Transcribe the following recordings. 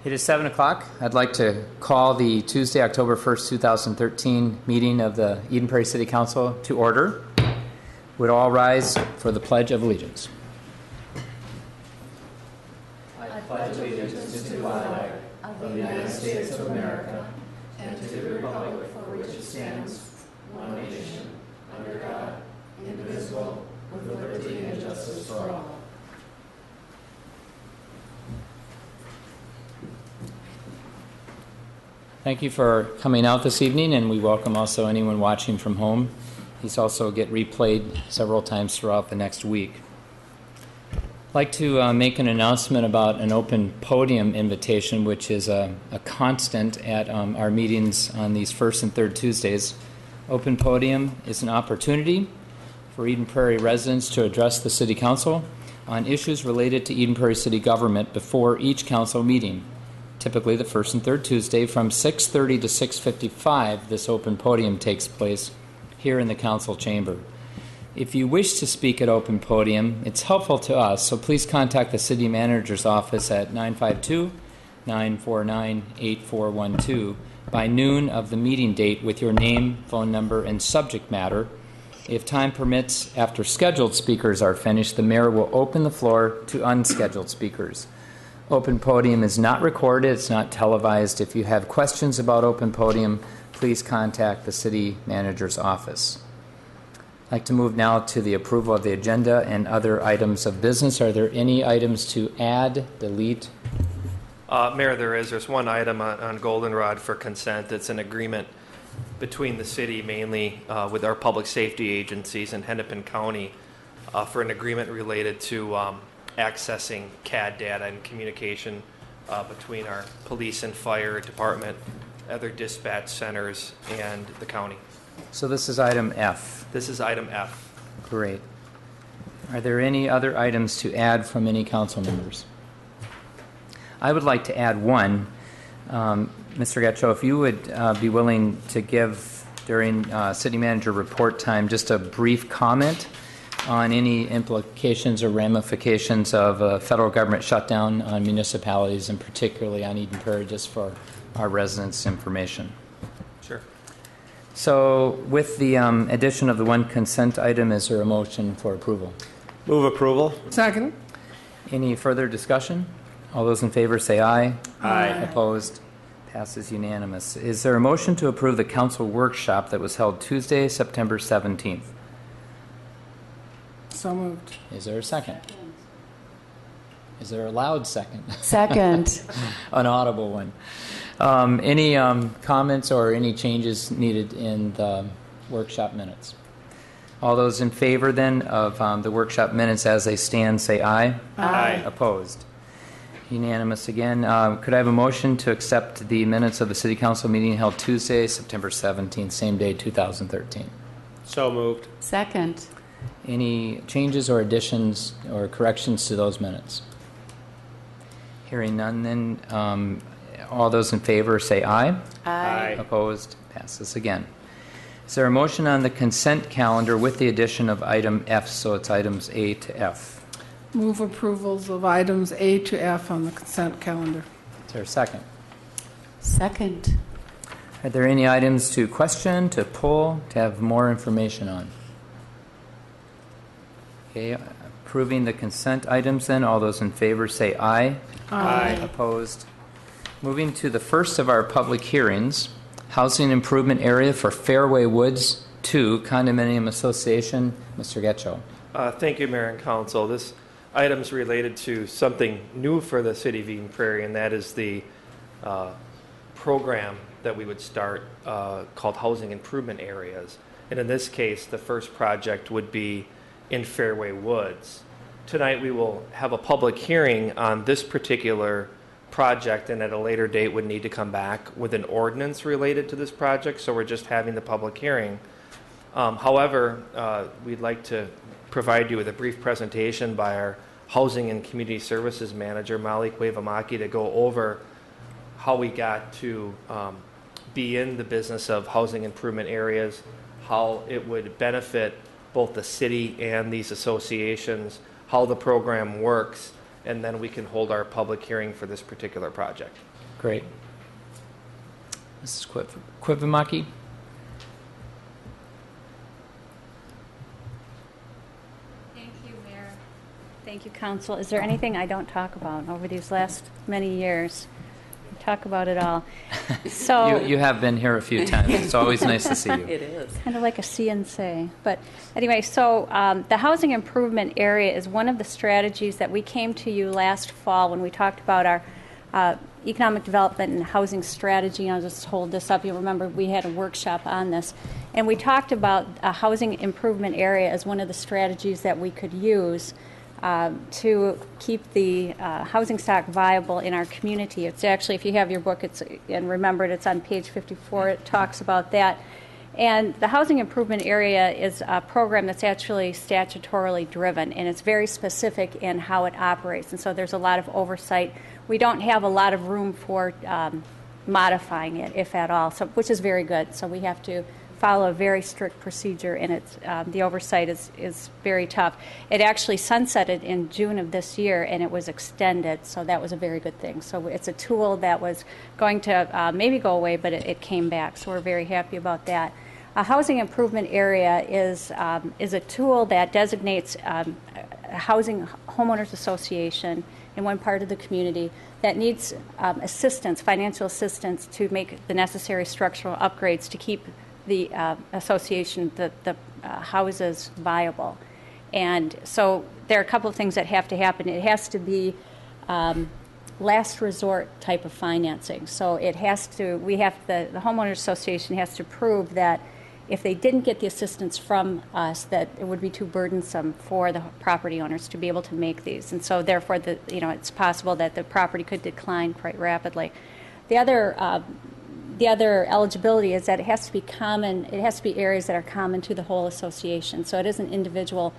It is 7 o'clock. I'd like to call the Tuesday, October 1st, 2013 meeting of the Eden Prairie City Council to order. Would all rise for the Pledge of Allegiance. I pledge allegiance to the flag of the United States of America and to the republic for which it stands, one nation, under God, indivisible, with liberty and justice for all. Thank you for coming out this evening, and we welcome also anyone watching from home. These also get replayed several times throughout the next week. I'd like to make an announcement about an open podium invitation, which is a constant at our meetings on these first and third Tuesdays. Open podium is an opportunity for Eden Prairie residents to address the City Council on issues related to Eden Prairie City government before each council meeting. Typically the first and third Tuesday from 6:30 to 6:55, this open podium takes place here in the council chamber. If you wish to speak at open podium, it's helpful to us, so please contact the city manager's office at 952-949-8412 by noon of the meeting date with your name, phone number, and subject matter. If time permits, after scheduled speakers are finished, the mayor will open the floor to unscheduled speakers. Open podium is not recorded, it's not televised. If you have questions about open podium, please contact the city manager's office. I'd like to move now to the approval of the agenda and other items of business. Are there any items to add, delete? Mayor, there's one item on Goldenrod for consent. It's an agreement between the city, mainly with our public safety agencies in Hennepin County, for an agreement related to accessing CAD data and communication between our police and fire department, other dispatch centers, and the county. So this is item F. This is item F. Great. Are there any other items to add from any council members? I would like to add one. Mr. Getchell, if you would be willing to give during city manager report time just a brief comment on any implications or ramifications of a federal government shutdown on municipalities, and particularly on Eden Prairie, just for our residents' information. Sure. So with the addition of the one consent item, is there a motion for approval? Move approval. Second. Any further discussion? All those in favor say aye. Aye. Opposed? Passes unanimous. Is there a motion to approve the council workshop that was held Tuesday, September 17th? So moved. Is there a second? Is there a loud second? Second. An audible one. Any comments or any changes needed in the workshop minutes? All those in favor then of the workshop minutes as they stand say aye. Aye. Opposed? Unanimous again. Could I have a motion to accept the minutes of the City Council meeting held Tuesday, September 17th, same day, 2013? So moved. Second. Any changes or additions or corrections to those minutes? Hearing none then, all those in favor say aye. Aye. Opposed? Passes again. Is there a motion on the consent calendar with the addition of item F, so it's items A to F? Move approvals of items A to F on the consent calendar. Is there a second? Second. Are there any items to question, to pull, to have more information on? Okay, approving the consent items then, all those in favor say aye. Aye. Opposed? Moving to the first of our public hearings, Housing Improvement Area for Fairway Woods 2 Condominium Association. Mr. Getchell. Thank you, Mayor and Council. This item is related to something new for the city of Eden Prairie, and that is the program that we would start called Housing Improvement Areas. And in this case, the first project would be in Fairway Woods. Tonight we will have a public hearing on this particular project, and at a later date would need to come back with an ordinance related to this project, so we're just having the public hearing. However, we'd like to provide you with a brief presentation by our Housing and Community Services Manager, Malik Wavamaki, to go over how we got to be in the business of housing improvement areas, how it would benefit both the city and these associations, how the program works, and then we can hold our public hearing for this particular project. Great. Mrs. Quivimaki? Thank you, Mayor. Thank you, Council. Is there anything I don't talk about over these last many years? I talk about it all. So You have been here a few times. It's always nice to see you. It is. kind of like a CNC. But anyway, so the housing improvement area is one of the strategies that we came to you last fall when we talked about our economic development and housing strategy. I'll just hold this up. You remember we had a workshop on this. And we talked about a housing improvement area as one of the strategies that we could use to keep the housing stock viable in our community. It's actually, if you have your book, and remember it's on page 54, it talks about that. And the housing improvement area is a program that's actually statutorily driven, and it's very specific in how it operates. And so there's a lot of oversight. We don't have a lot of room for modifying it, if at all, which is very good. So we have to follow a very strict procedure, and the oversight is very tough. It actually sunsetted in June of this year, and it was extended, so that was a very good thing. So it's a tool that was going to maybe go away, but it came back, so we're very happy about that. A housing improvement area is a tool that designates a housing homeowners association in one part of the community that needs assistance, financial assistance, to make the necessary structural upgrades to keep the association, the houses viable. And so there are a couple of things that have to happen. It has to be last resort type of financing. So it has to, the homeowners association has to prove that if they didn't get the assistance from us, that it would be too burdensome for the property owners to be able to make these. And so therefore, it's possible that the property could decline quite rapidly. The other eligibility is that it has to be common. It has to be areas that are common to the whole association. So it isn't individual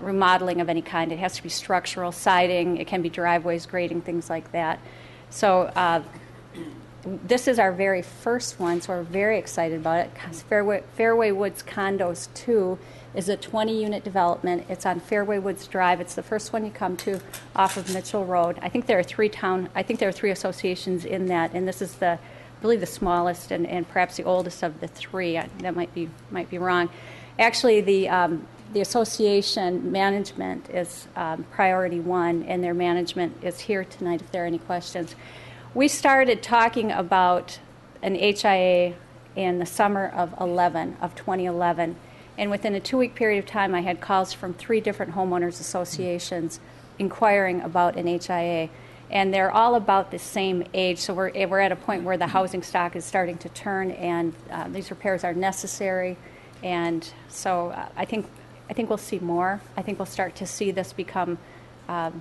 remodeling of any kind. It has to be structural, siding. It can be driveways, grading, things like that. So this is our very first one, so we're very excited about it. Fairway Woods Condos 2 is a 20-unit development. It's on Fairway Woods Drive. It's the first one you come to off of Mitchell Road. I think there are three associations in that, and this is I believe the smallest and perhaps the oldest of the three. That might be wrong. Actually, the association management is priority one, and their management is here tonight if there are any questions. We started talking about an HIA in the summer of 2011. And within a 2-week period of time, I had calls from 3 different homeowners associations inquiring about an HIA. And they're all about the same age. So we're at a point where the housing stock is starting to turn, and these repairs are necessary. And so I think we'll see more. I think we'll start to see this become, I'll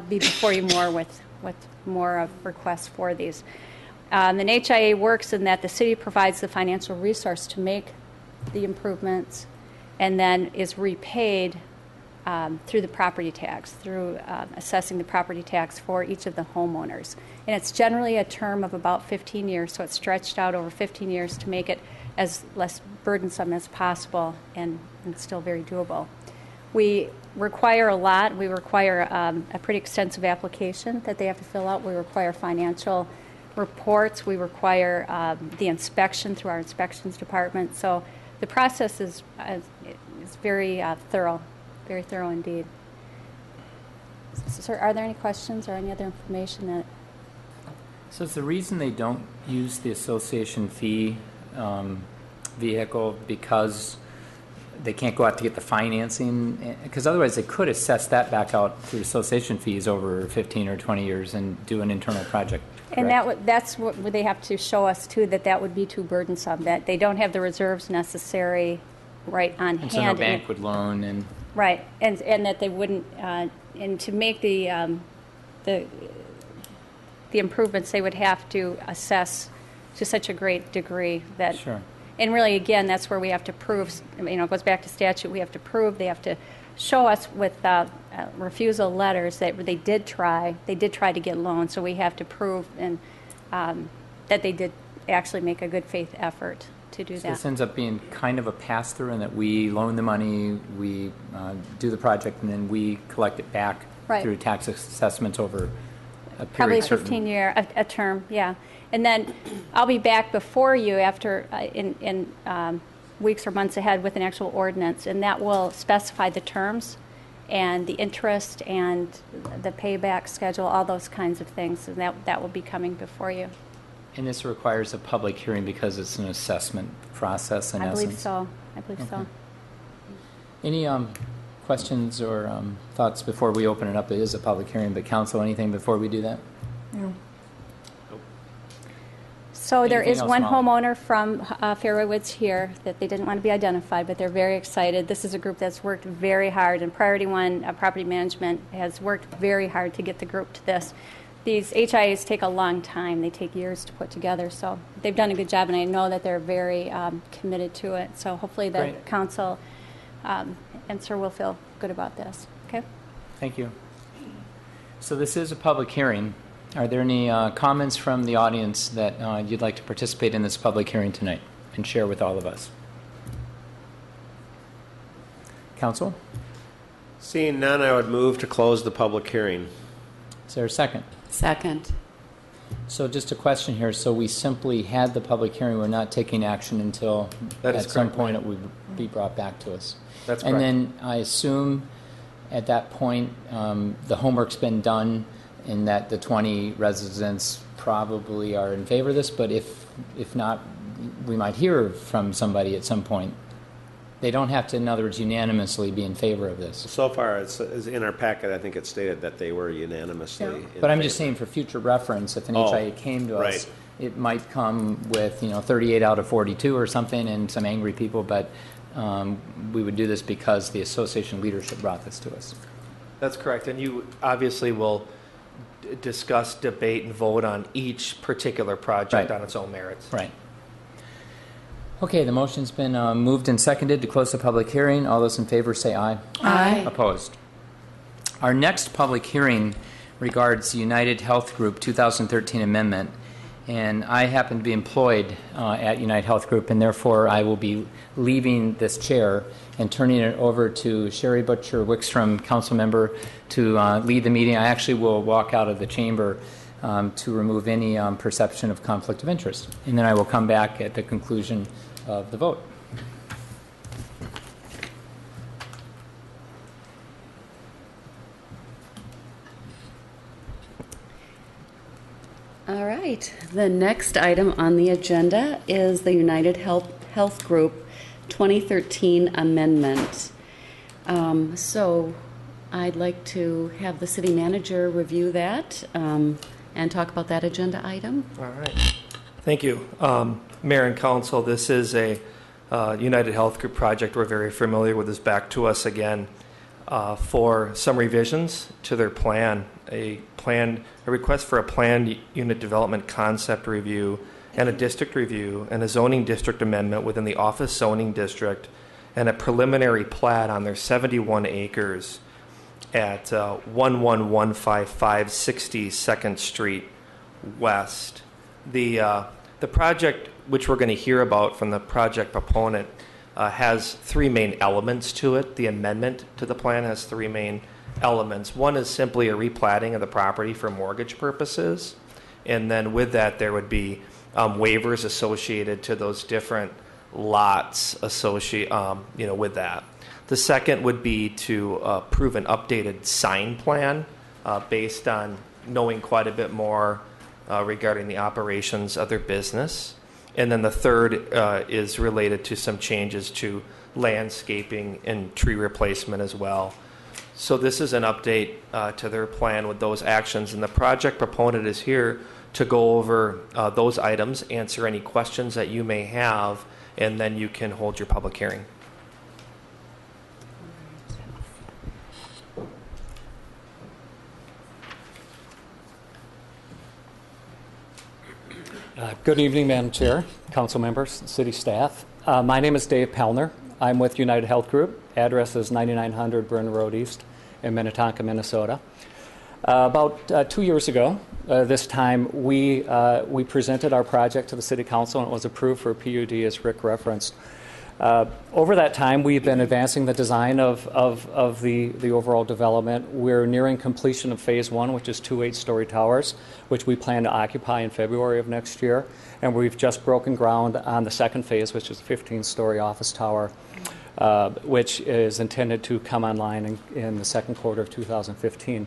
be before you more with more of requests for these. An HIA works in that the city provides the financial resource to make the improvements and then is repaid through the property tax, through assessing the property tax for each of the homeowners. And it's generally a term of about 15 years, so it's stretched out over 15 years to make it as less burdensome as possible and still very doable. We require a lot. We require a pretty extensive application that they have to fill out. We require financial reports. We require the inspection through our inspections department. So the process is very thorough indeed. Sir, are there any questions or any other information that? So is the reason they don't use the association fee vehicle because they can't go out to get the financing? Because otherwise they could assess that back out through association fees over 15 or 20 years and do an internal project. Correct? And that's what they have to show us too, that would be too burdensome, that they don't have the reserves necessary right on hand. So no bank would loan and... Right, and that they wouldn't, and to make the improvements, they would have to assess to such a great degree that... Sure. And really, again, that's where we have to prove, it goes back to statute, we have to prove, they have to show us with refusal letters that they did try to get loans, so we have to prove that they did actually make a good faith effort to do So that. this ends up being kind of a pass-through in that we loan the money, we do the project, and then we collect it back Right. through tax assessments over a period. Probably a certain. 15-year, a term, yeah. And then I'll be back before you after, in weeks or months ahead with an actual ordinance, and that will specify the terms and the interest and the payback schedule, all those kinds of things. And that will be coming before you. And this requires a public hearing because it's an assessment process in I essence. believe so. I believe so. Okay. Any questions or thoughts before we open it up? It is a public hearing, but council, anything before we do that? No. So there Anything is else, one Molly? homeowner from Fairway Woods here that they didn't want to be identified, but they're very excited. This is a group that's worked very hard, and Priority One Property Management has worked very hard to get the group to this. These HIAs take a long time. They take years to put together, so they've done a good job, and I know that they're very committed to it. So hopefully the Great. council and Sir will feel good about this. Okay? Thank you. So this is a public hearing. Are there any comments from the audience that you'd like to participate in this public hearing tonight and share with all of us? Council, Seeing none, I would move to close the public hearing. is there a second? Second. So just a question here. So we simply had the public hearing. We're not taking action until That is at some correct, point it would be brought back to us. That's And correct. then I assume at that point the homework's been done and that the 20 residents probably are in favor of this, but if not, we might hear from somebody at some point. They don't have to, in other words, unanimously be in favor of this. So far, it's in our packet, I think it stated that they were unanimously in But I'm just favor. saying for future reference, if an Oh, HIA came to us, right. it might come with, 38 out of 42 or something and some angry people, but we would do this because the association leadership brought this to us. That's correct. And you obviously will discuss, debate, and vote on each particular project Right. on its own merits. Right. Okay, the motion's been moved and seconded to close the public hearing. All those in favor say aye. Aye. Opposed. Our next public hearing regards the United Health Group 2013 amendment, and I happen to be employed at United Health Group, and therefore I will be leaving this chair and turning it over to Sherry Butcher Wickstrom, council member, to lead the meeting. I actually will walk out of the chamber to remove any perception of conflict of interest, and then I will come back at the conclusion of the vote. All right. The next item on the agenda is the United Health Group 2013 amendment. So I'd like to have the city manager review that and talk about that agenda item. All right. Thank you. Mayor and Council, this is a United Health Group project. We're very familiar with this. Back to us again for some revisions to their plan. A request for a planned unit development concept review and a district review and a zoning district amendment within the office zoning district and a preliminary plat on their 71 acres at 11155 62nd Street West. The project, which we're going to hear about from the project proponent, has three main elements to it. The amendment to the plan has three main elements. One is simply a replatting of the property for mortgage purposes, and then with that there would be waivers associated to those different lots with that. The second would be to approve an updated sign plan based on knowing quite a bit more regarding the operations of their business. And then the third is related to some changes to landscaping and tree replacement as well. So this is an update to their plan with those actions, and the project proponent is here to go over those items, answer any questions that you may have, and then you can hold your public hearing. Good evening, Madam Chair, council members, city staff. My name is Dave Pellner. I'm with United Health Group. Address is 9900 Burn Road East in Minnetonka, Minnesota. About 2 years ago, this time, we presented our project to the City Council, and it was approved for a PUD, as Rick referenced. Over that time, we've been advancing the design of the overall development. We're nearing completion of Phase 1, which is 2 8-story towers, which we plan to occupy in February of next year. And we've just broken ground on the second phase, which is a 15-story office tower, which is intended to come online in the second quarter of 2015.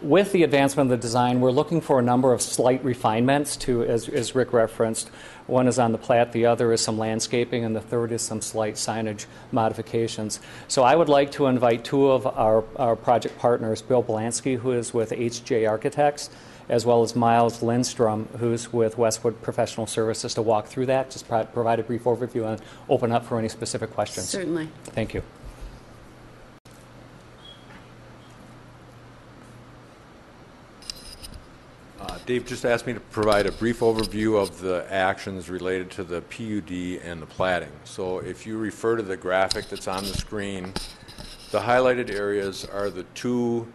With the advancement of the design, we're looking for a number of slight refinements to, as Rick referenced. One is on the plat, the other is some landscaping, and the third is some slight signage modifications. So I would like to invite two of our project partners, Bill Blansky, who is with HJ Architects, as well as Miles Lindstrom, who's with Westwood Professional Services, to walk through that, just provide a brief overview and open up for any specific questions. Certainly. Thank you. Dave just asked me to provide a brief overview of the actions related to the PUD and the platting. So if you refer to the graphic that's on the screen, the highlighted areas are the two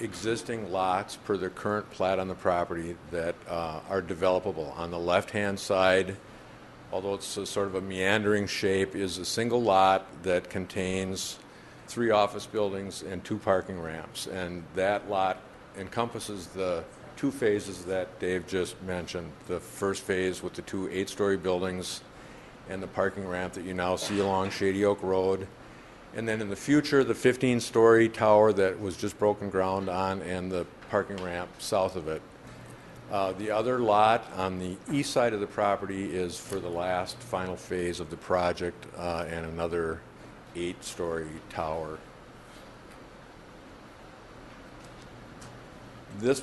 existing lots per the current plat on the property that are developable. On the left-hand side, although it's a sort of a meandering shape, is a single lot that contains 3 office buildings and 2 parking ramps. And that lot encompasses the 2 phases that Dave just mentioned. The first phase with the 2 8-story buildings and the parking ramp that you now see along Shady Oak Road. And then in the future, the 15-story tower that was just broken ground on and the parking ramp south of it. The other lot on the east side of the property is for the last final phase of the project and another 8-story tower. This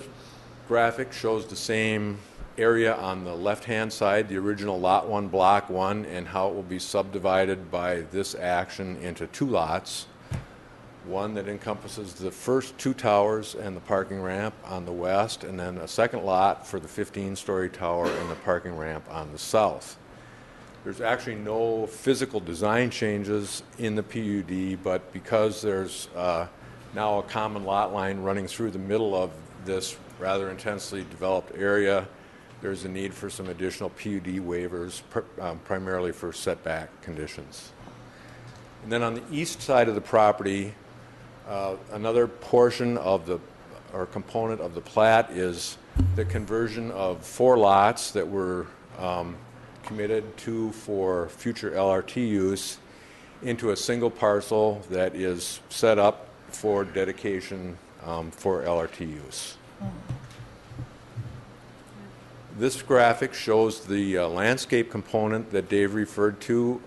graphic shows the same area on the left-hand side, the original Lot 1, Block 1, and how it will be subdivided by this action into 2 lots. One that encompasses the first 2 towers and the parking ramp on the west, and then a second lot for the 15-story tower and the parking ramp on the south. There's actually no physical design changes in the PUD, but because there's now a common lot line running through the middle of this rather intensely developed area, there's a need for some additional PUD waivers, primarily for setback conditions. And then on the east side of the property, another portion of the, or component of the plat, is the conversion of 4 lots that were committed to for future LRT use into a single parcel that is set up for dedication for LRT use. This graphic shows the landscape component that Dave referred to.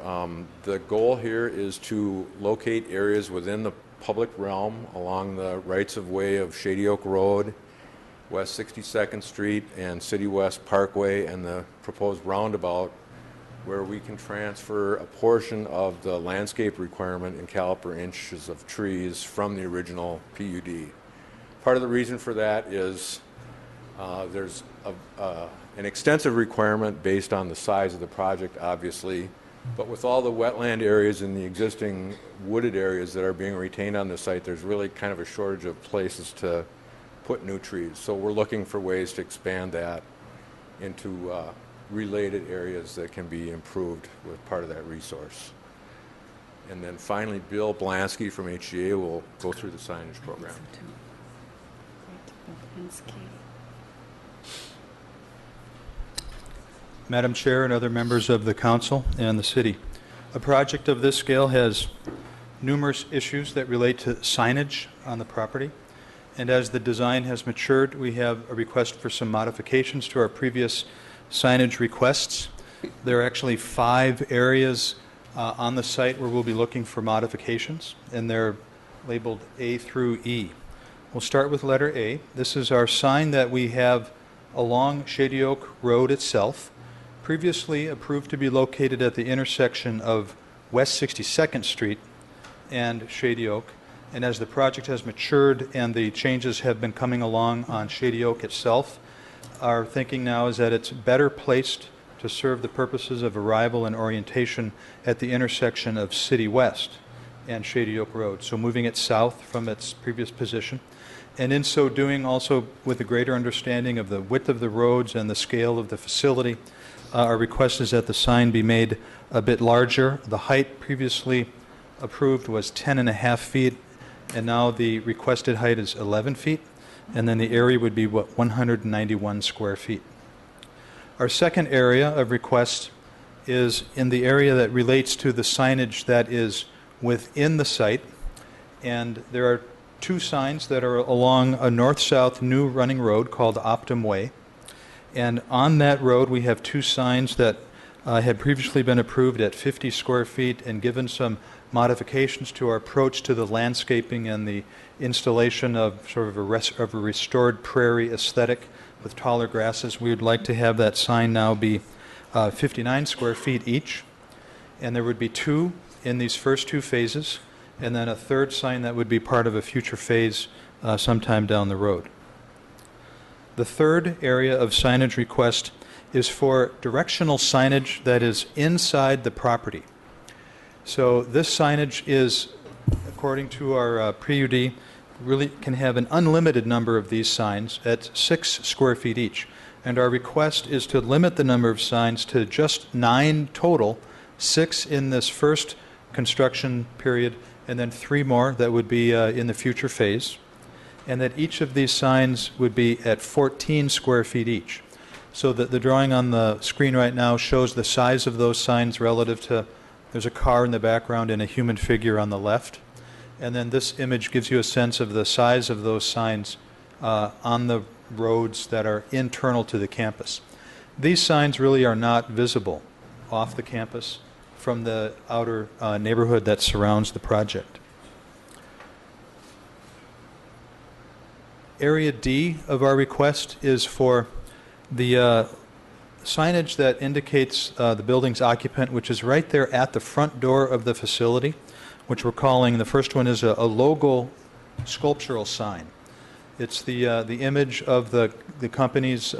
The goal here is to locate areas within the public realm along the rights-of-way of Shady Oak Road, West 62nd Street, and City West Parkway, and the proposed roundabout, where we can transfer a portion of the landscape requirement in caliper inches of trees from the original PUD. Part of the reason for that is there's an extensive requirement based on the size of the project, obviously, but with all the wetland areas and the existing wooded areas that are being retained on the site, there's really kind of a shortage of places to put new trees. So we're looking for ways to expand that into related areas that can be improved with part of that resource. And then finally, Bill Blansky from HGA will go through the signage program. Madam Chair and other members of the Council and the City, a project of this scale has numerous issues that relate to signage on the property. And as the design has matured, we have a request for some modifications to our previous signage requests. There are actually 5 areas on the site where we'll be looking for modifications, and they're labeled A through E. We'll start with letter A. This is our sign that we have along Shady Oak Road itself, previously approved to be located at the intersection of West 62nd Street and Shady Oak. And as the project has matured and the changes have been coming along on Shady Oak itself, our thinking now is that it's better placed to serve the purposes of arrival and orientation at the intersection of City West and Shady Oak Road. So moving it south from its previous position. And in so doing, also with a greater understanding of the width of the roads and the scale of the facility, our request is that the sign be made a bit larger. The height previously approved was 10.5 feet, and now the requested height is 11 feet, and then the area would be 191 square feet. Our second area of request is in the area that relates to the signage that is within the site, and there are two signs that are along a north-south new running road called Optum Way. And on that road, we have two signs that had previously been approved at 50 square feet and given some modifications to our approach to the landscaping and the installation of sort of a restored prairie aesthetic with taller grasses. We would like to have that sign now be 59 square feet each. And there would be two in these first two phases, and then a third sign that would be part of a future phase sometime down the road. The third area of signage request is for directional signage that is inside the property. So this signage is, according to our PUD, really can have an unlimited number of these signs at 6 square feet each. And our request is to limit the number of signs to just 9 total, 6 in this first construction period, and then 3 more that would be in the future phase. And that each of these signs would be at 14 square feet each. So that the drawing on the screen right now shows the size of those signs relative to, there's a car in the background and a human figure on the left. And then this image gives you a sense of the size of those signs on the roads that are internal to the campus. These signs really are not visible off the campus from the outer neighborhood that surrounds the project. Area D of our request is for the signage that indicates the building's occupant, which is right there at the front door of the facility, which we're calling, the first one is a logo sculptural sign. It's the image of the company's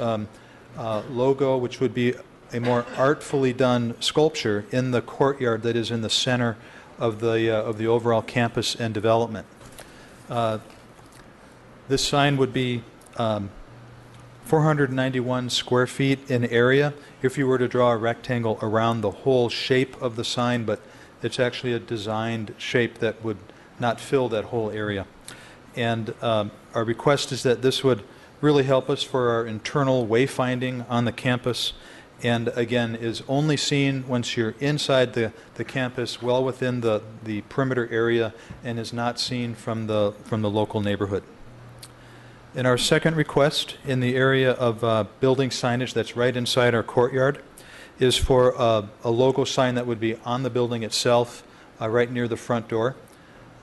logo, which would be a more artfully done sculpture in the courtyard that is in the center of the overall campus and development. This sign would be 491 square feet in area if you were to draw a rectangle around the whole shape of the sign, but it's actually a designed shape that would not fill that whole area. And our request is that this would really help us for our internal wayfinding on the campus, and again is only seen once you're inside the campus, well within the perimeter area, and is not seen from the local neighborhood. In our second request in the area of building signage that's right inside our courtyard is for a logo sign that would be on the building itself, right near the front door.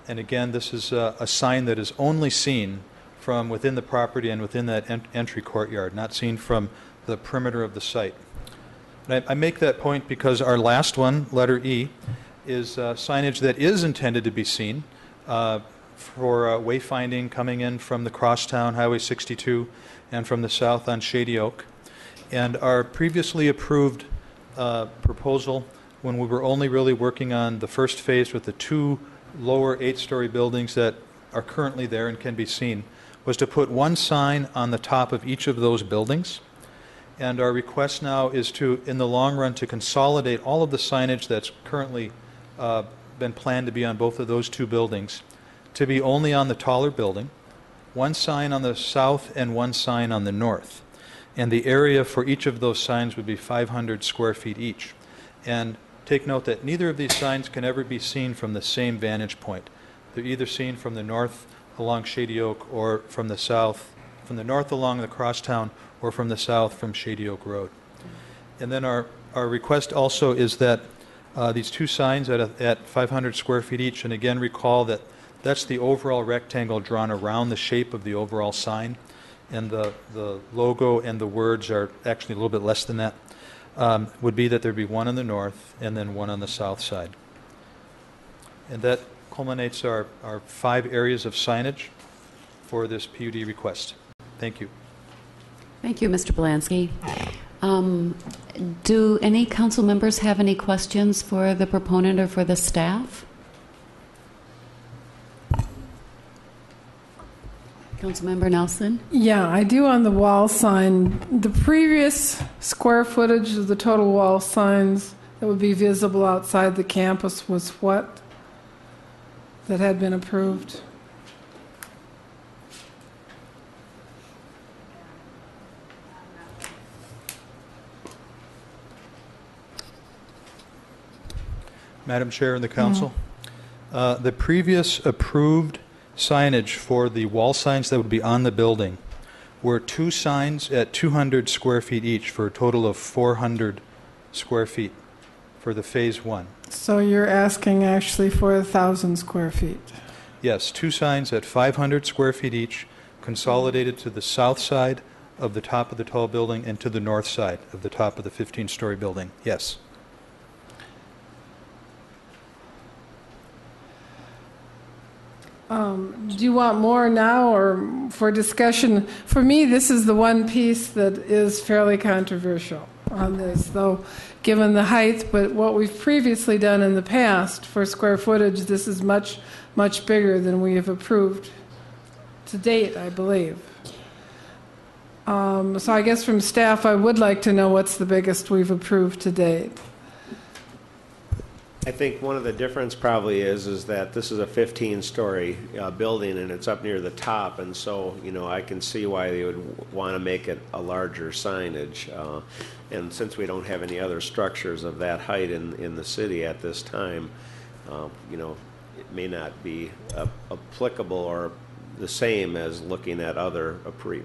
And again, this is a sign that is only seen from within the property and within that entry courtyard, not seen from the perimeter of the site. And I make that point because our last one, letter E, is signage that is intended to be seen for wayfinding coming in from the crosstown, Highway 62, and from the south on Shady Oak. And our previously approved proposal, when we were only really working on the first phase with the 2 lower 8-story buildings that are currently there and can be seen, was to put one sign on the top of each of those buildings. And our request now is to, in the long run, to consolidate all of the signage that's currently been planned to be on both of those 2 buildings to be only on the taller building, 1 sign on the south and 1 sign on the north. And the area for each of those signs would be 500 square feet each. And take note that neither of these signs can ever be seen from the same vantage point. They're either seen from the north along Shady Oak or from the south, from the north along the crosstown, or from the south from Shady Oak Road. And then our request also is that these 2 signs at 500 square feet each, and again recall that that's the overall rectangle drawn around the shape of the overall sign, and the logo and the words are actually a little bit less than that, would be that there'd be 1 on the north and then 1 on the south side. And that culminates our 5 areas of signage for this PUD request. Thank you. Thank you, Mr. Belansky. Do any council members have any questions for the proponent or for the staff? Councilmember Nelson? Yeah, I do on the wall sign. The previous square footage of the total wall signs that would be visible outside the campus was what? That had been approved? Madam Chair and the council, the previous approved signage for the wall signs that would be on the building were 2 signs at 200 square feet each for a total of 400 square feet for the phase 1. So you're asking actually for 1,000 square feet? Yes, 2 signs at 500 square feet each, consolidated to the south side of the top of the tall building and to the north side of the top of the 15-story building. Yes. Do you want more now or for discussion? For me, this is the one piece that is fairly controversial on this, though, given the height. But what we've previously done in the past for square footage, this is much, much bigger than we have approved to date, I believe. So I guess from staff, I would like to know what's the biggest we've approved to date. I think one of the difference probably is that this is a 15-story building and it's up near the top, and so I can see why they would want to make it a larger signage. And since we don't have any other structures of that height in the city at this time, it may not be applicable or the same as looking at other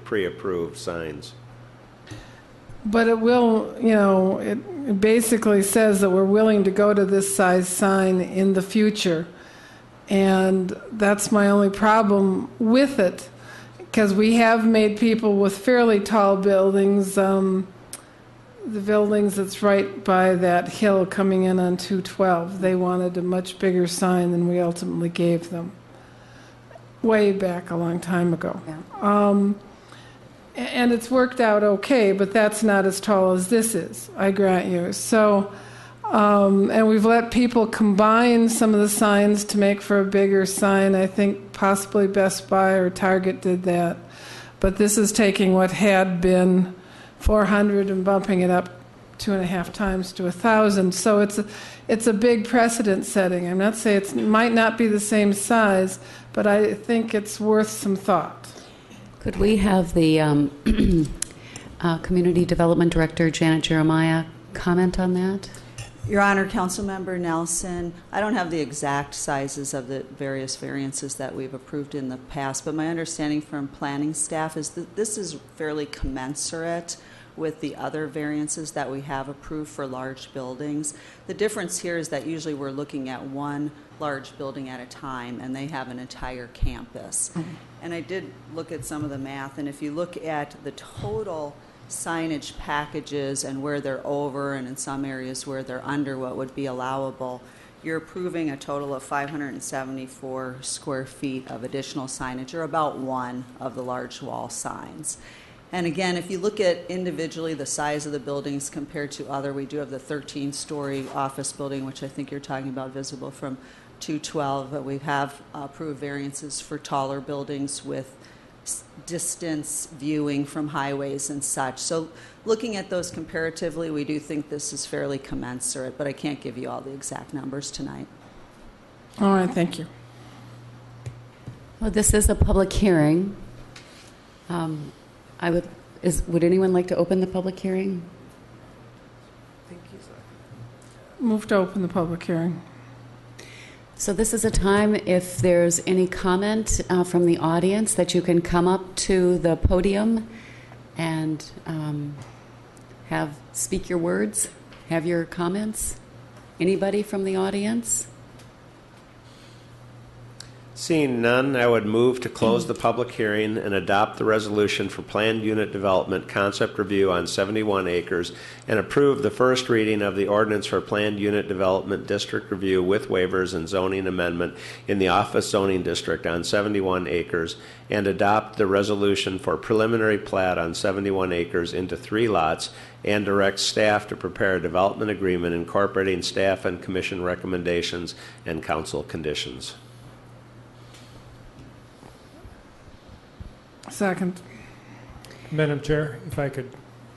pre-approved signs. But it will, it basically says that we're willing to go to this size sign in the future. And that's my only problem with it, because we have made people with fairly tall buildings, the buildings that's right by that hill coming in on 212, they wanted a much bigger sign than we ultimately gave them, way back a long time ago. Yeah. And it's worked out okay, but that's not as tall as this is, I grant you. So, and we've let people combine some of the signs to make for a bigger sign. I think possibly Best Buy or Target did that. But this is taking what had been 400 and bumping it up 2.5 times to 1,000. So it's a big precedent setting. I'm not saying it might not be the same size, but I think it's worth some thought. Could we have the Community Development Director, Janet Jeremiah, comment on that? Your Honor, Councilmember Nelson, I don't have the exact sizes of the various variances that we've approved in the past, but my understanding from planning staff is that this is fairly commensurate with the other variances that we have approved for large buildings. The difference here is that usually we're looking at one large building at a time, and they have an entire campus. Mm-hmm. And I did look at some of the math, and if you look at the total signage packages and where they're over and in some areas where they're under what would be allowable, you're approving a total of 574 square feet of additional signage, or about one of the large wall signs. And again, if you look at individually the size of the buildings compared to other, we do have the 13-story office building, which I think you're talking about, visible from 212, but we have approved variances for taller buildings with distance viewing from highways and such. So looking at those comparatively, we do think this is fairly commensurate, but I can't give you all the exact numbers tonight. All right, thank you. Well, this is a public hearing. Would anyone like to open the public hearing? Move to open the public hearing. So this is a time, if there's any comment from the audience, that you can come up to the podium and speak your words, have your comments. Anybody from the audience? Seeing none, I would move to close the public hearing and adopt the resolution for planned unit development concept review on 71 acres and approve the first reading of the ordinance for planned unit development district review with waivers and zoning amendment in the office zoning district on 71 acres and adopt the resolution for preliminary plat on 71 acres into 3 lots and direct staff to prepare a development agreement incorporating staff and commission recommendations and council conditions. Second. Madam Chair, if I could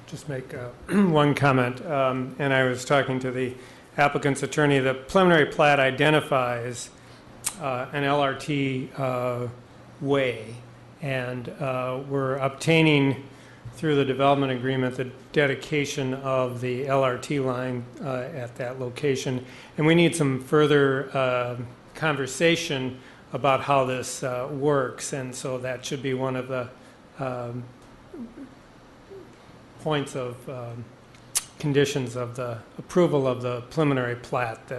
just make one comment. And I was talking to the applicant's attorney. The preliminary plat identifies an LRT way, and we're obtaining through the development agreement the dedication of the LRT line at that location. And we need some further conversation about how this works, and so that should be one of the points of conditions of the approval of the preliminary plat,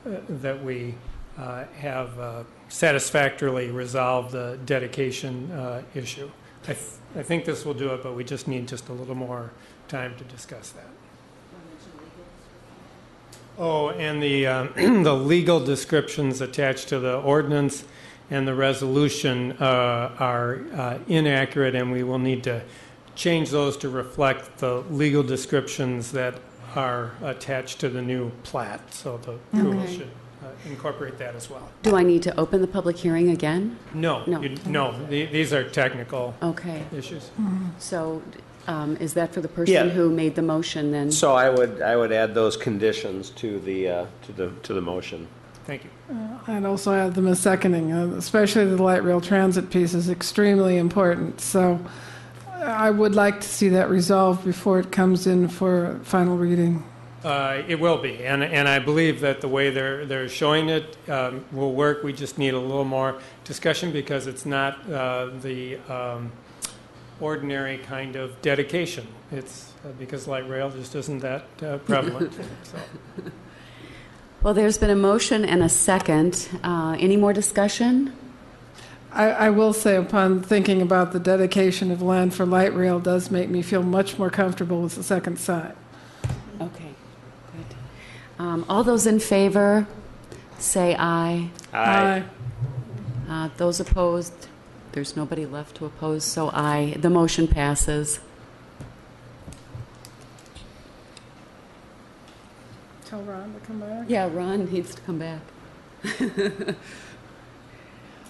that we have satisfactorily resolved the dedication issue. I think this will do it, but we just need just a little more time to discuss that. Oh, and the the legal descriptions attached to the ordinance and the resolution are inaccurate, and we will need to change those to reflect the legal descriptions that are attached to the new plat. So the approval should incorporate that as well. Do I need to open the public hearing again? No. These are technical issues. So is that for the person who made the motion then? So I would add those conditions to the motion. Thank you. I'd also add them as seconding, especially the light rail transit piece is extremely important. So I would like to see that resolved before it comes in for final reading. It will be, and I believe that the way they're showing it will work. We just need a little more discussion because it's not the ordinary kind of dedication. It's because light rail just isn't that prevalent. So. Well, there's been a motion and a second. Any more discussion? I will say, upon thinking about the dedication of land for light rail, does make me feel much more comfortable with the second side. Okay, good. All those in favor, say aye. Aye. Those opposed, there's nobody left to oppose, so aye. The motion passes. Tell Ron to come back. Yeah, Ron needs to come back.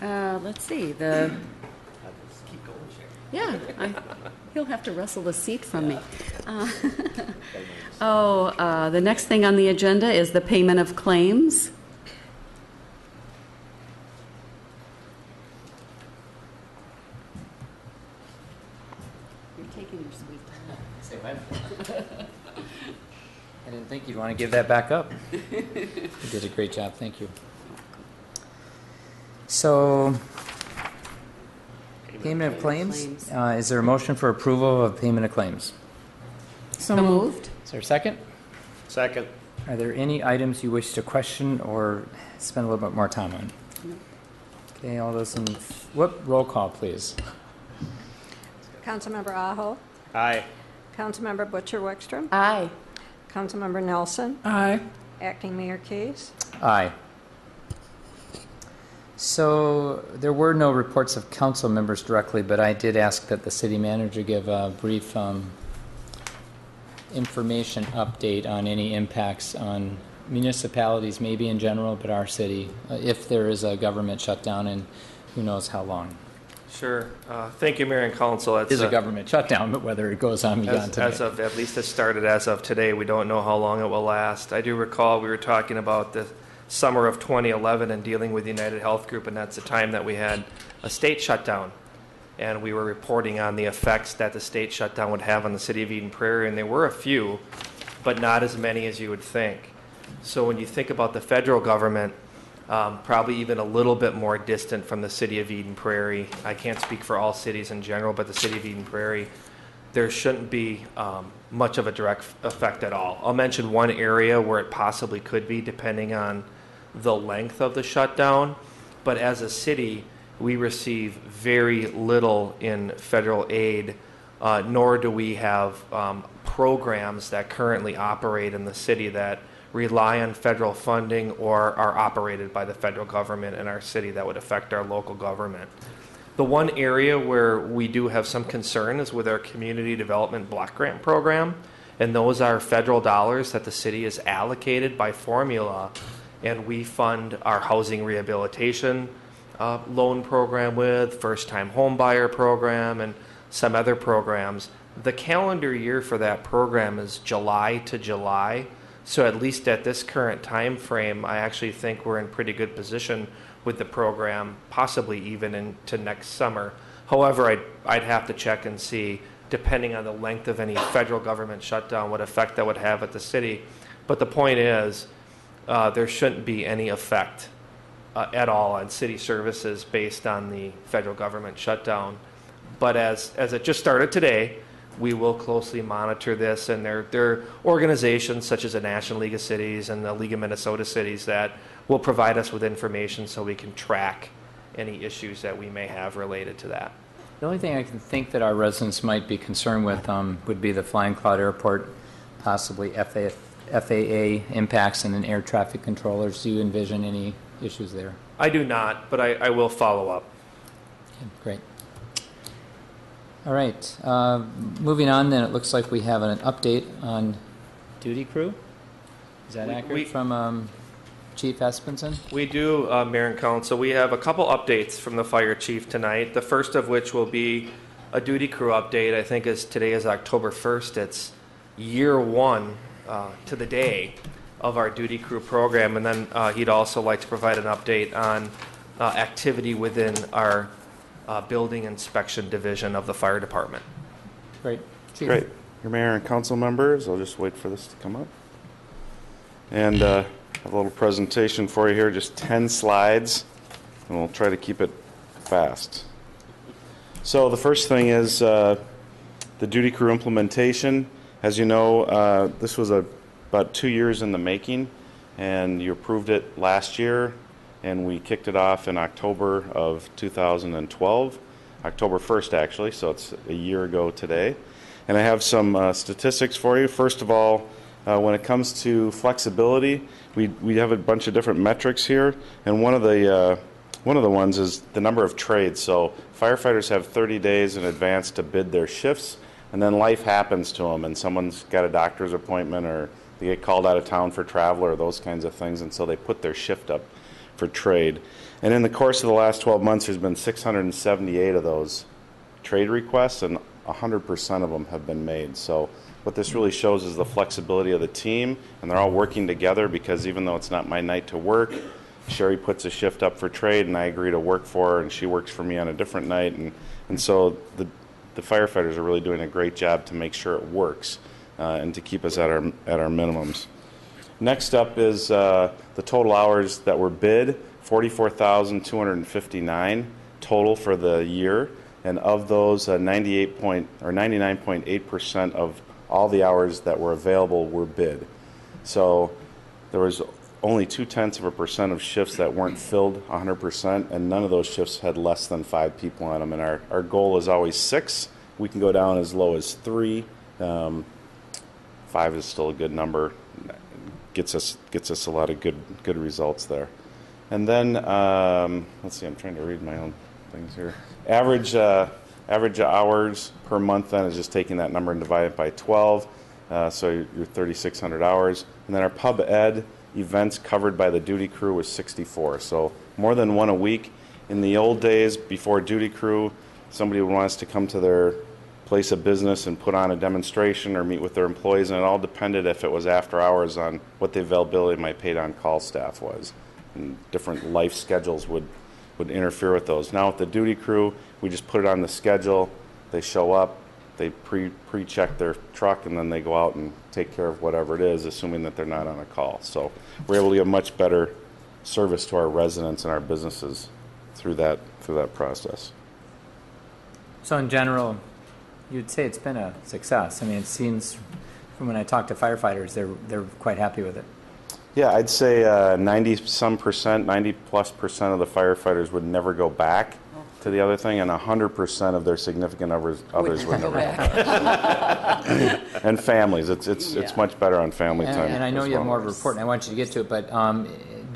Let's see. He'll have to wrestle the seat from me. The next thing on the agenda is the payment of claims. You're taking your sweet time. Say what? I didn't think you'd want to give that back up. You did a great job. Thank you. So, payment of claims. Is there a motion for approval of payment of claims? So moved. Is there a second? Second. Are there any items you wish to question or spend a little bit more time on? No. Okay, all those in... roll call, please. Councilmember Aho. Aye. Councilmember Butcher-Wickstrom. Aye. Councilmember Nelson. Aye. Acting Mayor Case. Aye. So there were no reports of council members directly, but I did ask that the city manager give a brief information update on any impacts on municipalities, maybe in general, but our city, if there is a government shutdown, and who knows how long. Sure. Thank you, Mayor and Council. It is a government shutdown, but whether it goes on beyond today. At least it started as of today. We don't know how long it will last. I do recall we were talking about the summer of 2011 and dealing with United Health Group, and that's the time that we had a state shutdown. And we were reporting on the effects that the state shutdown would have on the city of Eden Prairie, and there were a few, but not as many as you would think. So when you think about the federal government, probably even a little bit more distant from the city of Eden Prairie. I can't speak for all cities in general, but the city of Eden Prairie, there shouldn't be much of a direct effect at all. I'll mention one area where it possibly could be, depending on the length of the shutdown. But as a city, we receive very little in federal aid, nor do we have programs that currently operate in the city that rely on federal funding or are operated by the federal government in our city that would affect our local government. The one area where we do have some concern is with our community development block grant program, and those are federal dollars that the city is allocated by formula, and we fund our housing rehabilitation, loan program with, first-time home buyer program, and some other programs. The calendar year for that program is July to July. So at least at this current time frame, I actually think we're in pretty good position with the program, possibly even into next summer. However, I'd have to check and see, depending on the length of any federal government shutdown, what effect that would have at the city. But the point is, there shouldn't be any effect at all on city services based on the federal government shutdown. But as it just started today, we will closely monitor this, and there are organizations such as the National League of Cities and the League of Minnesota Cities that will provide us with information so we can track any issues that we may have related to that. The only thing I can think that our residents might be concerned with would be the Flying Cloud Airport, possibly FAA impacts and an air traffic controllers. Do you envision any issues there? I do not, but I will follow up. Okay, great. All right. Moving on, then, it looks like we have an update on duty crew. Is that accurate from Chief Espenson? We do, Mayor and Council. We have a couple updates from the fire chief tonight. The first of which will be a duty crew update. I think today is October 1st. It's year one to the day of our duty crew program. And then he'd also like to provide an update on activity within our building inspection division of the fire department. Great. Chief. Great. Your Mayor and council members, I'll just wait for this to come up. And I have a little presentation for you here, just 10 slides, and we'll try to keep it fast. So the first thing is the duty crew implementation. As you know, this was about 2 years in the making, and you approved it last year, and we kicked it off in October of 2012, October 1st actually, so it's a year ago today. And I have some statistics for you. First of all, when it comes to flexibility, we have a bunch of different metrics here, and one of the ones is the number of trades. So firefighters have 30 days in advance to bid their shifts, and then life happens to them, and someone's got a doctor's appointment, or they get called out of town for travel, or those kinds of things, and so they put their shift up for trade. And in the course of the last 12 months, there's been 678 of those trade requests, and 100% of them have been made. So what this really shows is the flexibility of the team, and they're all working together, because even though it's not my night to work, Sherry puts a shift up for trade, and I agree to work for her, and she works for me on a different night, and so the firefighters are really doing a great job to make sure it works and to keep us at our minimums. Next up is the total hours that were bid, 44,259 total for the year, and of those, 99.8% of all the hours that were available were bid. So there was only 0.2% of shifts that weren't filled 100%, and none of those shifts had less than 5 people on them. And our goal is always 6. We can go down as low as 3. 5 is still a good number. Gets us a lot of good results there. And then let's see, I'm trying to read my own things here. Average hours per month then is just taking that number and dividing it by 12, so you're 3,600 hours. And then our pub ed events covered by the duty crew was 64, so more than one a week. In the old days, before duty crew, somebody would want us to come to their place of business and put on a demonstration or meet with their employees, and it all depended if it was after hours on what the availability of my paid on-call staff was. And different life schedules would interfere with those. Now with the duty crew, we just put it on the schedule. They show up, they pre-check their truck, and then they go out and take care of whatever it is, assuming that they're not on a call. So we're able to give much better service to our residents and our businesses through that process. So in general, you'd say it's been a success. I mean, it seems from when I talk to firefighters, they're quite happy with it. Yeah, I'd say 90+% of the firefighters would never go back to the other thing, and 100% of their significant others would never go back. And families, it's much better on family time. And I know you have more of a report, and I want you to get to it, but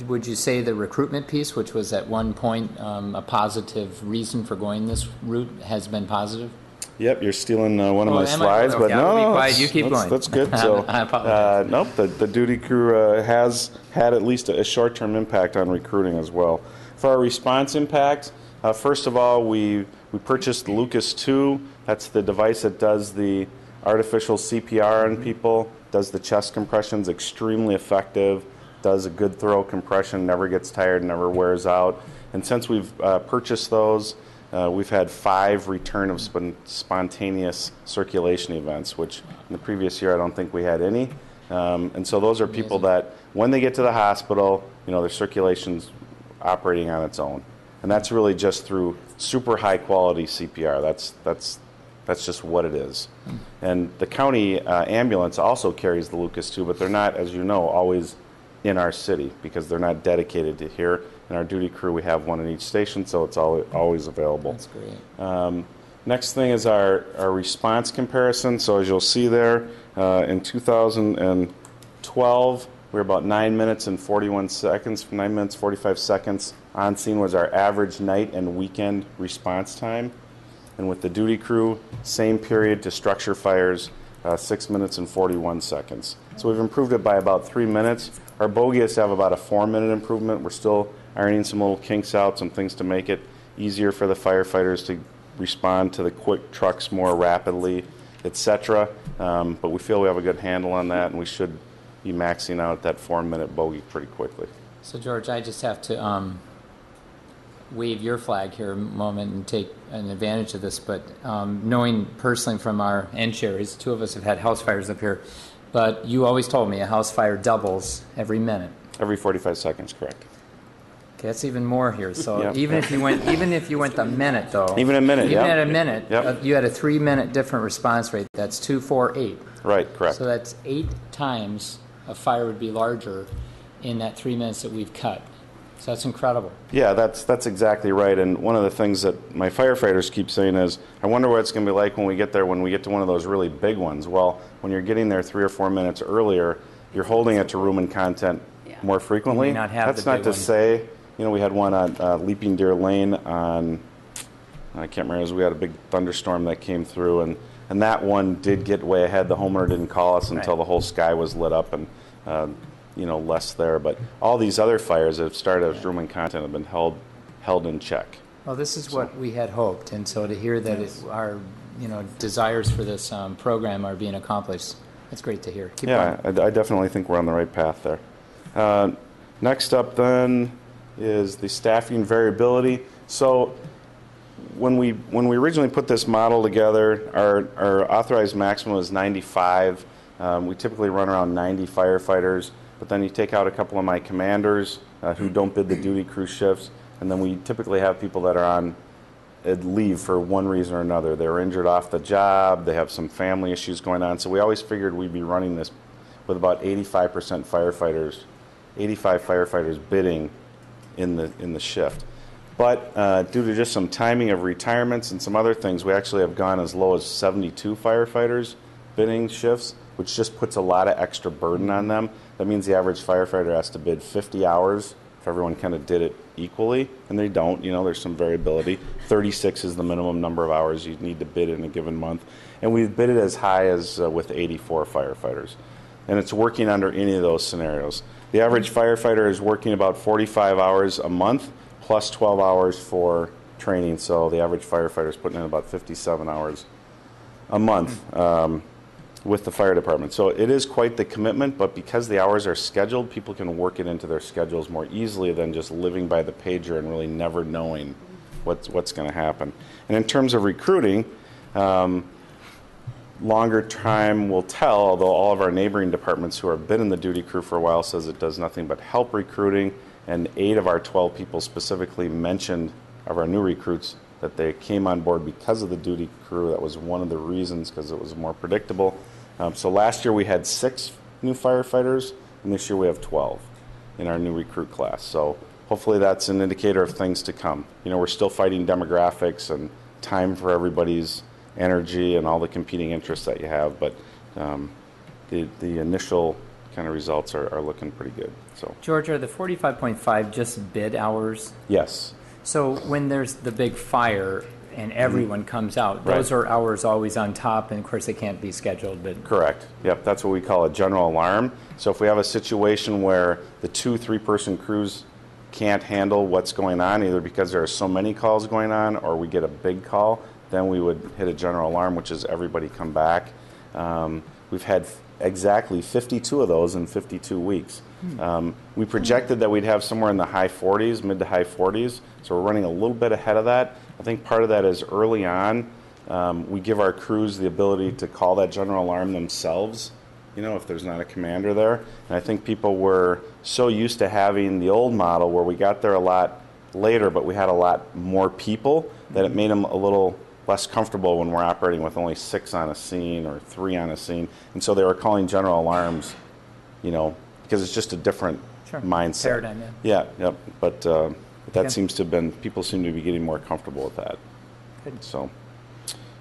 would you say the recruitment piece, which was at one point a positive reason for going this route, has been positive? Yep, you're stealing one of my slides, but no, be quiet. You keep going. That's good. So, I apologize. Nope, the duty crew has had at least a short-term impact on recruiting as well. For our response impact, first of all, we purchased the Lucas 2. That's the device that does the artificial CPR on people, does the chest compressions, extremely effective, does a good thorough compression, never gets tired, never wears out. And since we've purchased those, we've had 5 return of spontaneous circulation events, which in the previous year I don't think we had any. And so those are people that when they get to the hospital, their circulation's operating on its own. And that's really just through super high quality CPR. That's just what it is. And the county ambulance also carries the Lucas 2, but they're not, as you know, always in our city because they're not dedicated to here. In our duty crew, we have one in each station, so it's always available. That's great. Next thing is our response comparison. So as you'll see there, in 2012, we were about 9 minutes and 41 seconds, 9 minutes, 45 seconds. On scene was our average night and weekend response time. And with the duty crew, same period to structure fires, 6 minutes and 41 seconds. So we've improved it by about 3 minutes. Our bogey has to have about a 4-minute improvement. We're still ironing some little kinks out, some things to make it easier for the firefighters to respond to the quick trucks more rapidly, etc. But we feel we have a good handle on that, and we should be maxing out at that 4-minute bogey pretty quickly. So, George, I just have to wave your flag here a moment and take an advantage of this, but knowing personally from our end cherries, 2 of us have had house fires up here, but you always told me a house fire doubles every minute. Every 45 seconds, correct. Okay, that's even more here. So Yep. even if you went the minute though, Even a minute, even yeah. at a minute, Yep. you had a 3-minute different response rate. That's 2, 4, 8. Right, correct. So that's 8 times a fire would be larger in that 3 minutes that we've cut. So that's incredible. Yeah, that's exactly right. And one of the things that my firefighters keep saying is, I wonder what it's going to be like when we get there, when we get to one of those really big ones. Well, when you're getting there 3 or 4 minutes earlier, you're holding it to room and content more frequently. You may not have That's the not big to one. say, we had one on Leaping Deer Lane on, I can't remember, we had a big thunderstorm that came through, and that one did get way ahead. The homeowner didn't call us until the whole sky was lit up, and less there. But all these other fires that have started as room and content have been held in check. Well, this is what we had hoped, and so to hear that our desires for this program are being accomplished, that's great to hear. Keep Yeah, going. I definitely think we're on the right path there. Next up then is the staffing variability. So when we originally put this model together, our authorized maximum is 95. We typically run around 90 firefighters, but then you take out a couple of my commanders who don't bid the duty crew shifts, and then we typically have people that are on leave for one reason or another. They're injured off the job, they have some family issues going on, so we always figured we'd be running this with about 85 firefighters bidding in the shift. But due to just some timing of retirements and some other things, we actually have gone as low as 72 firefighters bidding shifts, which just puts a lot of extra burden on them. That means the average firefighter has to bid 50 hours if everyone kind of did it equally, and they don't. There's some variability. 36 is the minimum number of hours you need to bid in a given month, and we've bid it as high as with 84 firefighters. And it's working under any of those scenarios. The average firefighter is working about 45 hours a month, plus 12 hours for training, so the average firefighter is putting in about 57 hours a month with the fire department. So it is quite the commitment, but because the hours are scheduled, people can work it into their schedules more easily than just living by the pager and really never knowing what's going to happen. And in terms of recruiting, longer time will tell, although all of our neighboring departments who have been in the duty crew for a while says it does nothing but help recruiting, and 8 of our 12 people specifically mentioned of our new recruits that they came on board because of the duty crew. That was one of the reasons, because it was more predictable. So last year we had 6 new firefighters, and this year we have 12 in our new recruit class. So hopefully that's an indicator of things to come. We're still fighting demographics and time for everybody's energy and all the competing interests that you have, but the initial kind of results are looking pretty good. So, George, are the 45.5 just bid hours? Yes. So when there's the big fire and everyone comes out, those are hours always on top, and of course they can't be scheduled. But correct. Yep, that's what we call a general alarm. So if we have a situation where the 2-3 person crews can't handle what's going on, either because there are so many calls going on or we get a big call, then we would hit a general alarm, which is everybody come back. We've had exactly 52 of those in 52 weeks. We projected that we'd have somewhere in the high 40s, mid to high 40s, so we're running a little bit ahead of that. I think part of that is early on, we give our crews the ability to call that general alarm themselves, if there's not a commander there. And I think people were so used to having the old model where we got there a lot later, but we had a lot more people, that it made them a little less comfortable when we're operating with only 6 on a scene or 3 on a scene. And so they were calling general alarms, because it's just a different mindset. Paradigm, yeah. Yep. But that seems to have been, people seem to be getting more comfortable with that. Good.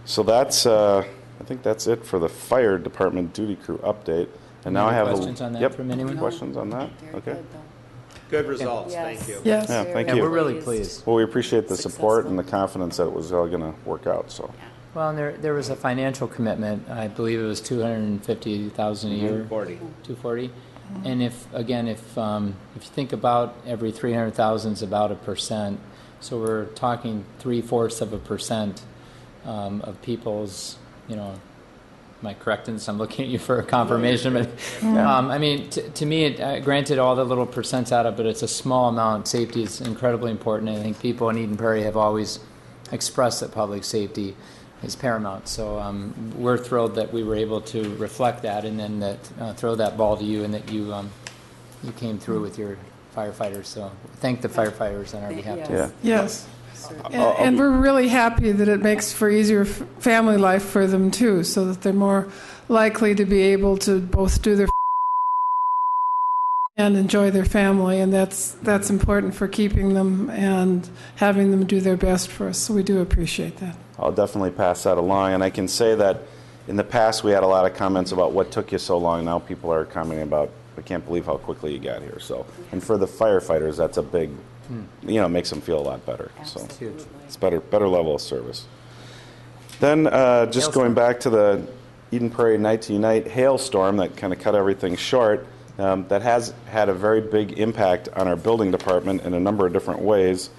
So that's, I think that's it for the fire department duty crew update. And now I have questions on that from anyone? Questions on that? Okay. Good results. Yes. Thank you. Yes. Yeah, thank Yeah, you. we're really pleased. Well, we appreciate the support and the confidence that it was all going to work out. So. Well, and there was a financial commitment. I believe it was $250,000 a year. 240. And if you think about every 300,000 is about 1%, so we're talking 3/4% of people's, am I correct in this? I'm looking at you for a confirmation, but I mean, to me, granted, all the little percents out of it, but it's a small amount. Safety is incredibly important. I think people in Eden Prairie have always expressed that public safety is paramount. So we're thrilled that we were able to reflect that, and then that throw that ball to you, and that you came through with your firefighters. So thank the firefighters on our behalf. Yeah. Yes. And we're really happy that it makes for easier family life for them too, so that they're more likely to be able to both do their and enjoy their family, and that's important for keeping them and having them do their best for us. So we do appreciate that. I'll definitely pass that along, and I can say that in the past we had a lot of comments about what took you so long. Now people are commenting about, I can't believe how quickly you got here. So, and for the firefighters, that's a big, it makes them feel a lot better. Absolutely. So it's better level of service. Then just going back to the Eden Prairie Night to Unite hailstorm that kind of cut everything short, that has had a very big impact on our building department in a number of different ways.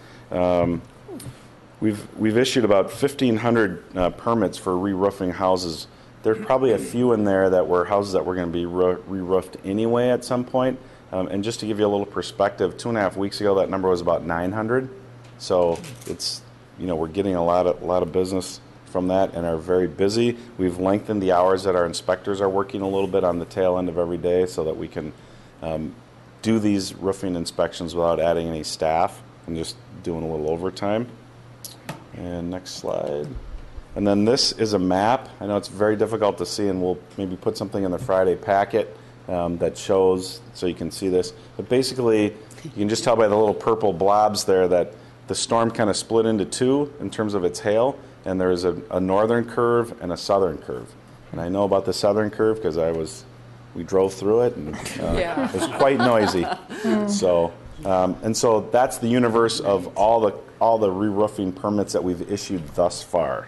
We've issued about 1,500 permits for re-roofing houses. There's probably a few in there that were houses that were going to be re-roofed anyway at some point. And just to give you a little perspective, 2.5 weeks ago that number was about 900. So it's, we're getting a lot of business from that and are very busy. We've lengthened the hours that our inspectors are working a little bit on the tail end of every day so that we can do these roofing inspections without adding any staff and just doing a little overtime. And next slide. And then this is a map. I know it's very difficult to see, and we'll maybe put something in the Friday packet that shows so you can see this. But basically, you can just tell by the little purple blobs there that the storm kind of split into two in terms of its hail, and there's a northern curve and a southern curve. And I know about the southern curve because we drove through it, and it was quite noisy. So that's the universe of all the re-roofing permits that we've issued thus far.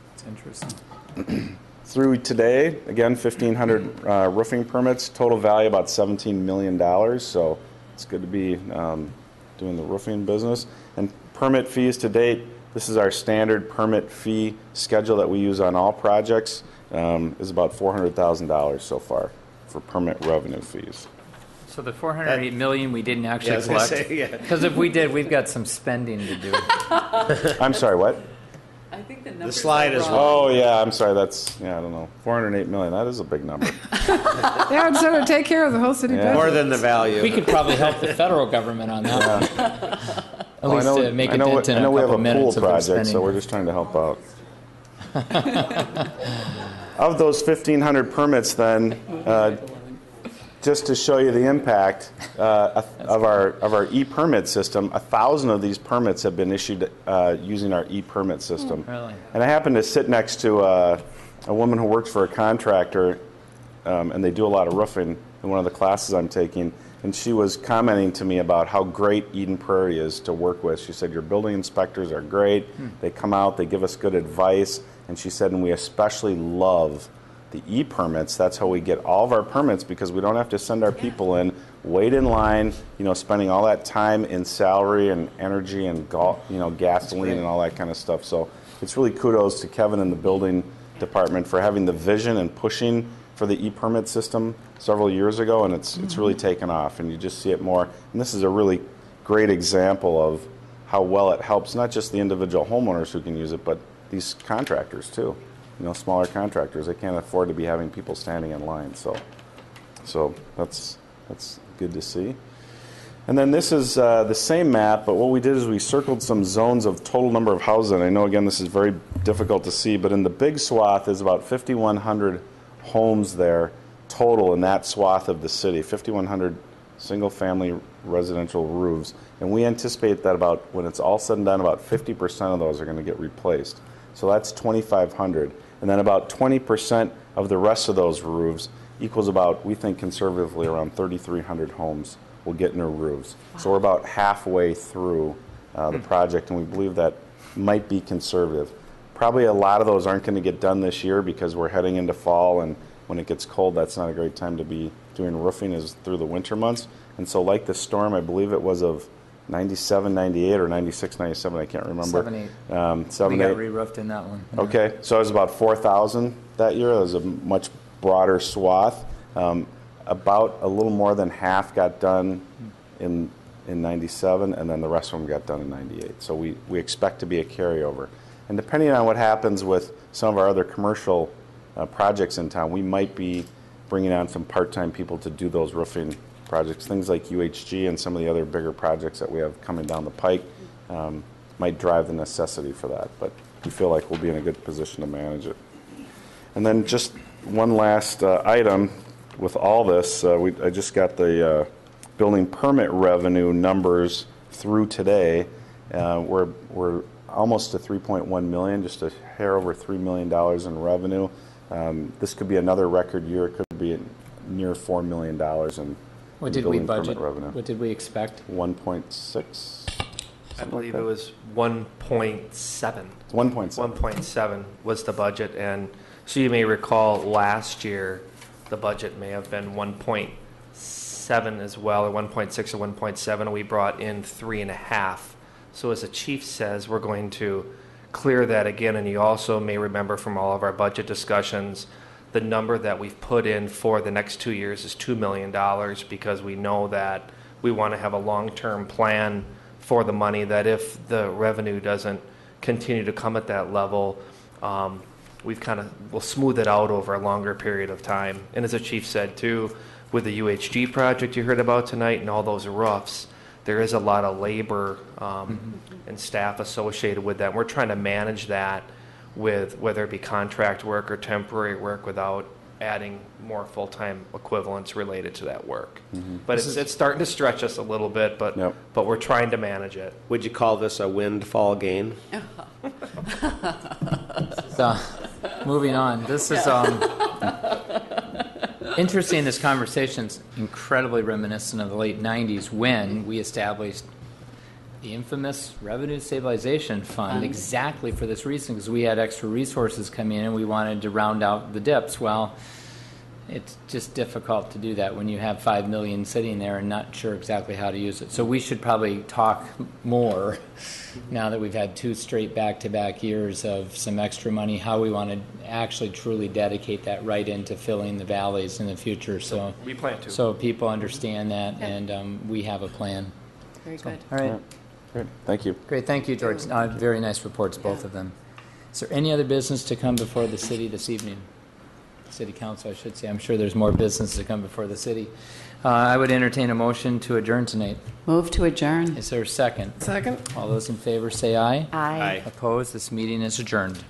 That's interesting. Through today, again, 1,500 roofing permits, total value about $17 million. So it's good to be doing the roofing business. And permit fees to date, this is our standard permit fee schedule that we use on all projects, is about $400,000 so far for permit revenue fees. So the $408 million we didn't actually collect, because if we did, we've got some spending to do. I'm sorry, what? I think the slide is wrong. Oh, yeah, I'm sorry. That's, I don't know. $408 million, that is a big number. Yeah, so to take care of the whole city budget. More than the value. We could probably help the federal government on that one. At least to make a dent in a couple minutes of their spending. I know we have a pool project, so we're just trying to help out. Of those 1,500 permits, then, just to show you the impact of our e-permit system, 1,000 of these permits have been issued using our e-permit system. Really? And I happened to sit next to a woman who works for a contractor, and they do a lot of roofing in one of the classes I'm taking, and she was commenting to me about how great Eden Prairie is to work with. She said, your building inspectors are great. They come out, they give us good advice, and she said, and we especially love the e-permits. That's how we get all of our permits, because we don't have to send our people in wait in line, spending all that time in salary and energy and gasoline and all that kind of stuff. So it's really kudos to Kevin and the building department for having the vision and pushing for the e-permit system several years ago, and it's really taken off, and you just see it more. And this is a really great example of how well it helps not just the individual homeowners who can use it, but these contractors too. Smaller contractors, they can't afford to be having people standing in line. So that's good to see. And then this is the same map, but what we did is we circled some zones of total number of houses. And I know, again, this is very difficult to see, but in the big swath, there's about 5,100 homes there total in that swath of the city, 5,100 single-family residential roofs. And we anticipate that when it's all said and done, about 50% of those are going to get replaced. So that's 2,500. And then about 20% of the rest of those roofs equals about, we think conservatively, around 3,300 homes will get new roofs. Wow. So we're about halfway through the project, and we believe that might be conservative. Probably a lot of those aren't going to get done this year because we're heading into fall, and when it gets cold, that's not a great time to be doing roofing, is through the winter months. And so like the storm, I believe it was of 97, 98, or 96, 97, I can't remember. 7-8. 7, we got 8. re-roofed in that one. Yeah. Okay, so it was about 4,000 that year. It was a much broader swath. About a little more than half got done in 97, and then the rest of them got done in 98. So we expect to be a carryover. And depending on what happens with some of our other commercial projects in town, we might be bringing on some part-time people to do those roofing projects. Things like UHG and some of the other bigger projects that we have coming down the pike might drive the necessity for that. But we feel like we'll be in a good position to manage it. And then just one last item with all this. I just got the building permit revenue numbers through today. We're almost to 3.1 million, just a hair over $3 million in revenue. This could be another record year. It could be near $4 million in what did we building budget? permit revenue. What did we expect? 1.6. I believe it was 1.7. 1.7 was the budget, and so you may recall last year the budget may have been 1.7 as well, or 1.6 or 1.7, and we brought in 3.5. So as the chief says, we're going to clear that again, and you also may remember from all of our budget discussions, the number that we've put in for the next 2 years is $2 million, because we know that we want to have a long-term plan for the money, that if the revenue doesn't continue to come at that level, we'll smooth it out over a longer period of time. And as the chief said too, with the UHG project you heard about tonight and all those roofs, there is a lot of labor and staff associated with that. We're trying to manage that with whether it be contract work or temporary work without adding more full-time equivalents related to that work. But it's starting to stretch us a little bit, but we're trying to manage it. Would you call this a windfall gain? Moving on. This is interesting. This conversation's incredibly reminiscent of the late 90s when we established the infamous Revenue Stabilization Fund exactly for this reason, because we had extra resources coming in and we wanted to round out the dips. Well, it's just difficult to do that when you have $5 million sitting there and not sure exactly how to use it. So we should probably talk more now that we've had 2 straight back-to-back years of some extra money, how we want to actually truly dedicate that right into filling the valleys in the future. So we plan to. So people understand that, and we have a plan. Very good. All right. Yeah. Great. Thank you. Great. Thank you, George. Very nice reports, both of them. Is there any other business to come before the city this evening? City Council, I should say. I'm sure there's more business to come before the city. I would entertain a motion to adjourn tonight. Move to adjourn. Is there a second? Second. All those in favor say aye. Aye. Opposed? This meeting is adjourned.